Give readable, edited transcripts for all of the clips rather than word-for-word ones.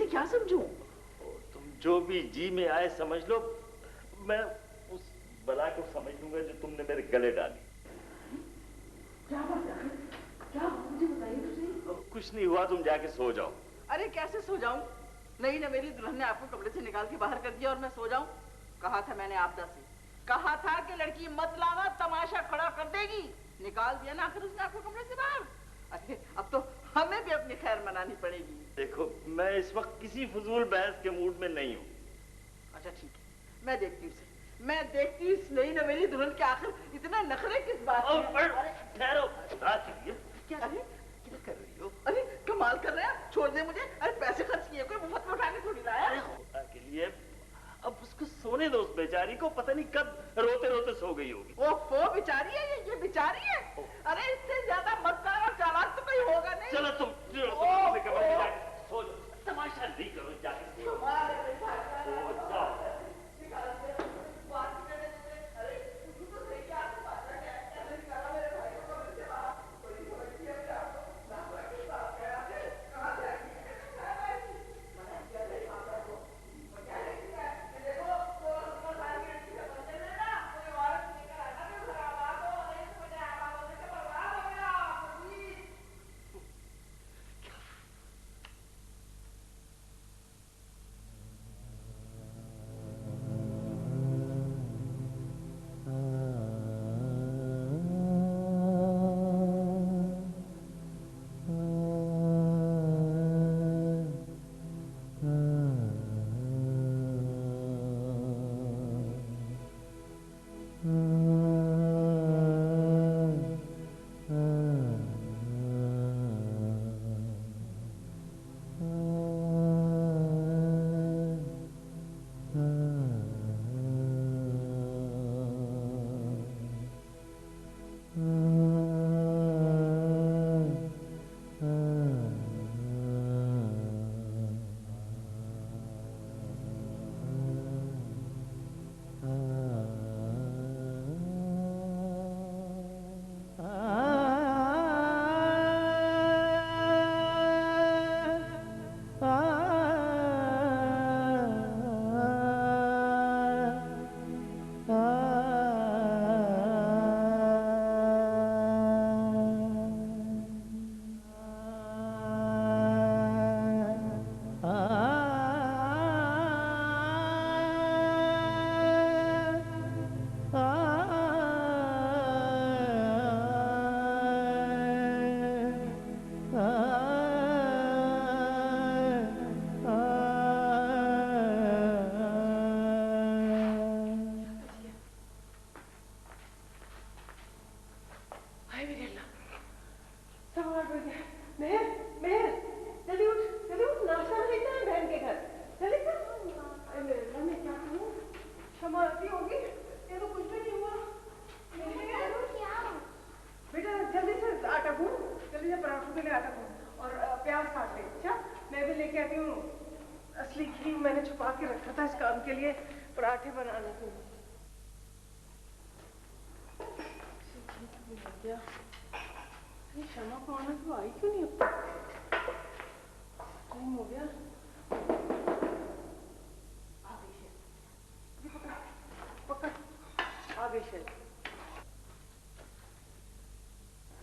से क्या समझूं? तुम जो भी जी में आए समझ लो, मैं उस बला को समझ लूंगा जो तुमने मेरे गले डाली। क्या बात है? क्या मुझे बताइए तो सही। कुछ नहीं हुआ, तुम जाके सो जाओ। अरे कैसे सो जाऊं? नहीं ना, मेरी दुल्हन ने आपको कमरे से निकाल के बाहर कर दिया और मैं सो जाऊं? कहा था मैंने आपदा से, कहा था कि लड़की मत लाना, तमाशा खड़ा कर देगी। निकाल दिया ना आखिर उसने आपको कमरे से बाहर। अरे अब तो हमें भी अपनी खैर मनानी पड़ेगी। देखो, मैं इस वक्त किसी फजूल बहस के मूड में नहीं हूँ। अच्छा ठीक है, मैं देखती हूँ, मैं देखती हूँ इस नई नवेली दुल्हन के आखिर इतना नखरे किस बात के? ठहरो, क्या कर रही हो? अरे कमाल कर रहे हैं, छोड़ दे मुझे। अरे पैसे खर्च किए, कोई मुफ्त में उठा के थोड़ी लाया। खुदा के लिए अब उसको सोने दो, उस बेचारी को। पता नहीं कब रोते रोते सो गई होगी। वो बेचारी है, ये बेचारी है। अरे इससे ज्यादा मक्कार और चालाक तो कोई होगा नहीं। चलो तुम सो जाओ, तमाशा नहीं करो, जाके सो जाओ।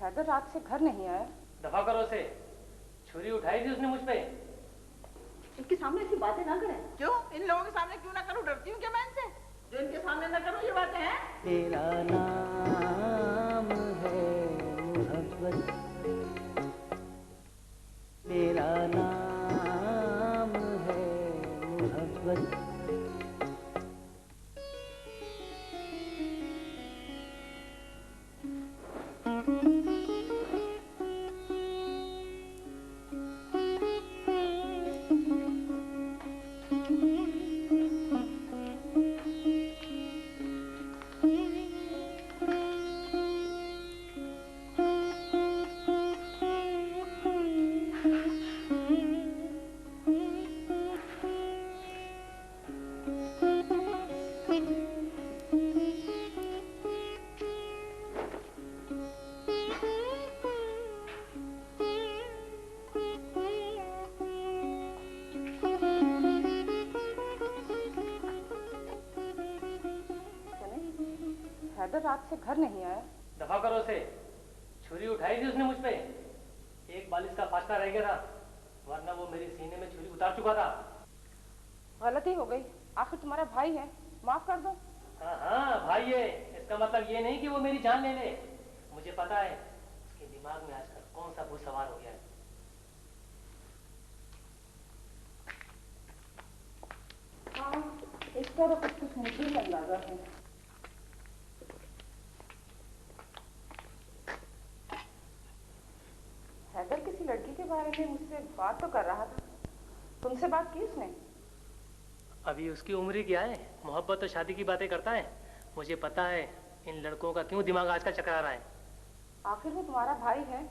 हैदर रात से घर नहीं आया। दफा करो उसे, छुरी उठाई थी उसने मुझ पे। इनके सामने ऐसी बातें ना करें। क्यों? इन लोगों के सामने क्यों ना करूं? डरती हूँ क्या मैं इनसे? जो इनके सामने ना करूं ये बातें हैं? तेरा नाम है मोहब्बत, तेरा नाम है मोहब्बत। हैदर रात से घर नहीं आया। दफा करो उसे। छुरी उठाई थी उसने मुझ पे, एक बालिश का फासला रह गया था, वरना वो मेरे सीने में छुरी उतार चुका था। गलती हो गई, आखिर तुम्हारा भाई है, माफ कर दो। हाँ हाँ भाई है, इसका मतलब ये नहीं कि वो मेरी जान ले ले। मुझे पता है उसके दिमाग में आजकल कौन सा भूत सवार हो गया है। हाँ, इसका तो कुछ मुझे ही अंदाजा है। हैदर किसी लड़की के बारे में मुझसे बात तो कर रहा था, तुमसे बात की उसने? अभी उसकी उम्र ही क्या है, मोहब्बत और शादी की बातें करता है। मुझे पता है इन लड़कों का क्यों दिमाग आजकल चकरा रहा है। आखिर वो तुम्हारा भाई है,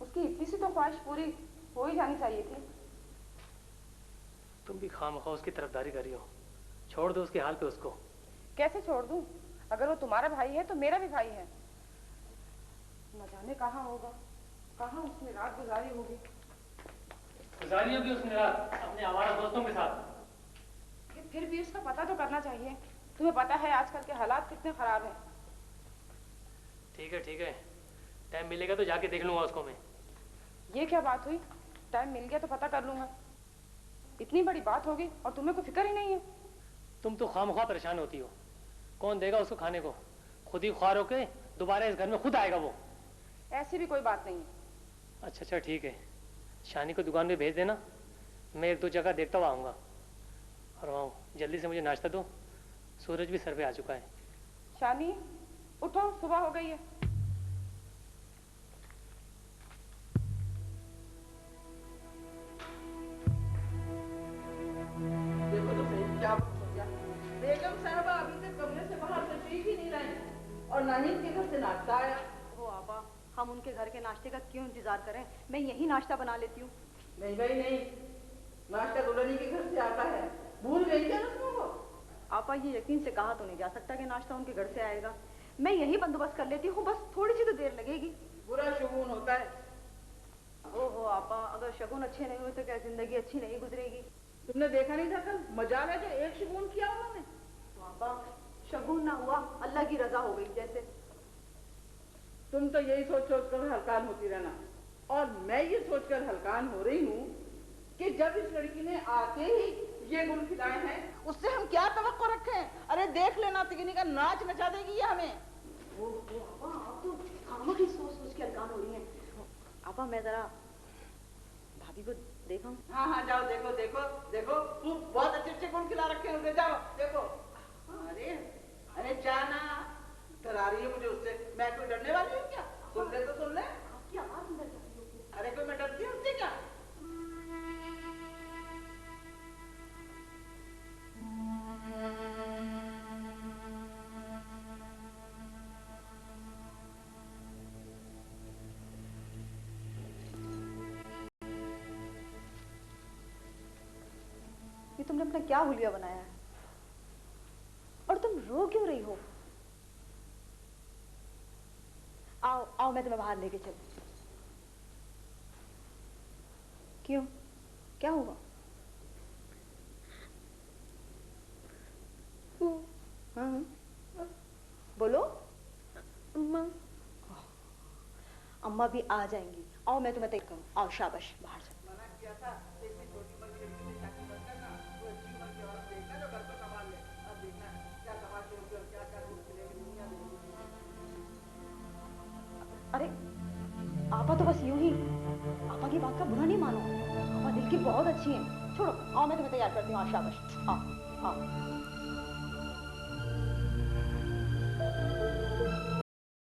उसकी इतनी सी तो ख्वाहिश पूरी हो ही जानी चाहिए थी। तुम भी खामखा उसकी तरफदारी करी हो, छोड़ दो उसके हाल पे उसको। कैसे छोड़ दूं? अगर वो तुम्हारा भाई है तो मेरा भी भाई है। न जाने कहाँ होगा, कहाँ उसने रात गुजारी होगी। गुजारी होगी उसने रात अपने आवारा दोस्तों के साथ। फिर भी उसका पता तो करना चाहिए। तुम्हें पता है आजकल के हालात कितने खराब हैं। ठीक है, टाइम मिलेगा तो जाके देख लूंगा उसको मैं। ये क्या बात हुई? टाइम मिल गया तो पता कर लूंगा। इतनी बड़ी बात होगी और तुम्हें कोई फिक्र ही नहीं है। तुम तो खामखा परेशान होती हो। कौन देगा उसको खाने को? खुद ही ख्वार होके दोबारा इस घर में खुद आएगा वो। ऐसी भी कोई बात नहीं है। अच्छा ठीक है, शानी को दुकान पे भेज देना, मैं एक दो जगह देखता हुआ आऊँगा। और वहाँ जल्दी से मुझे नाश्ता दो, सूरज भी सर पे आ चुका है। शानी उठो, सुबह हो गई है। देखो तो सही क्या हो गया। बेगम साहबा अभी तक कमरे से बाहर तशरीफ ही नहीं लाई और ना ही इनके घर से नाश्ता आया। ओ आपा, हम उनके घर के नाश्ते का क्यों इंतजार करें? मैं यही नाश्ता बना लेती हूँ। नहीं भाई नहीं, नाश्ता दुल्हनी के घर से आता है, भूल गई क्या रस्मों को? आपा ये यकीन से कहा तो नहीं जा सकता कि नाश्ता उनके घर से आएगा। मैं यही बंदोबस्त कर लेती हूँ, बस थोड़ी सी तो देर लगेगी। बुरा शुगुन होता है। ओहो आपा, अगर शगुन अच्छे नहीं हुए तो क्या जिंदगी अच्छी नहीं गुजरेगी? तुमने देखा नहीं था कल मजाल है जो एक शुगुन किया उन्होंने। आपा शगुन ना हुआ, अल्लाह की रजा हो गई जैसे। तुम तो यही सोच सोच कर हलकान होती रहना, और मैं ये सोचकर हलकान हो रही हूँ कि जब इस लड़की ने आते ही ये गुल खिलाए हैं, उससे हम क्या तवक्को रखें? अरे देख लेना, तिगनी का नाच नचा देगी ये हमें। आपा आप तो खामा की सोच सोच के हलकान हो रही हैं। आपा मैं जरा भाभी को देखा। हाँ हाँ जाओ, देखो देखो देखो, तू बहुत अच्छे अच्छे गुल खिला रखे हैं उसे, जाओ देखो। अरे अरे जाना, डरा रही है मुझे उससे। मैं कोई डरने वाली हूँ क्या? सुन ले तो सुन ले। आपकी आवाज अंदर जाती है। अरे कोई मैं डरती हूँ उससे क्या? ये तुमने अपना क्या हुलिया बनाया है? और तुम रो क्यों रही हो? आओ आओ, मैं तुम्हें बाहर लेके चलूं। क्यों, क्या हुआ? हाँ बोलो। अम्मा अम्मा भी आ जाएंगी। आओ मैं तुम्हें तैयार करूं। आओ शाबाश, बाहर चलो। मना किया था इतनी छोटी उम्र की लड़की से शादी मत करना, वो अच्छी उम्र की औरत देखना जो घर को संभाल ले। अब देखना क्या तमाशे होंगे और क्या क्या रूप मिलेगी दुनिया में। अरे आपा तो बस यूं ही, आपा की बात का बुरा नहीं मानो। आपा दिल की बहुत अच्छी है। छोड़ो, आओ मैं तुम्हें तैयार करती हूँ। आओ शाबाश, आओ आओ।